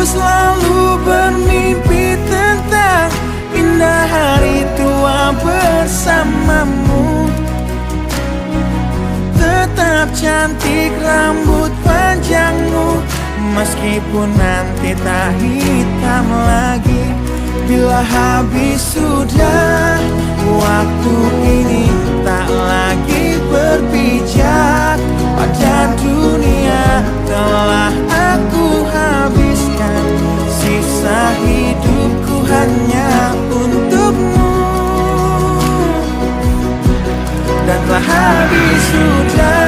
selalu bermimpi tentang indah hari tua bersamamu. Tetap cantik rambut panjangmu, meskipun nanti tak hitam lagi. Bila habis sudah waktu ini, tak lagi berpijak pada dunia. Telah aku habiskan sisa hidupku hanya untukmu. Dan telah habis sudah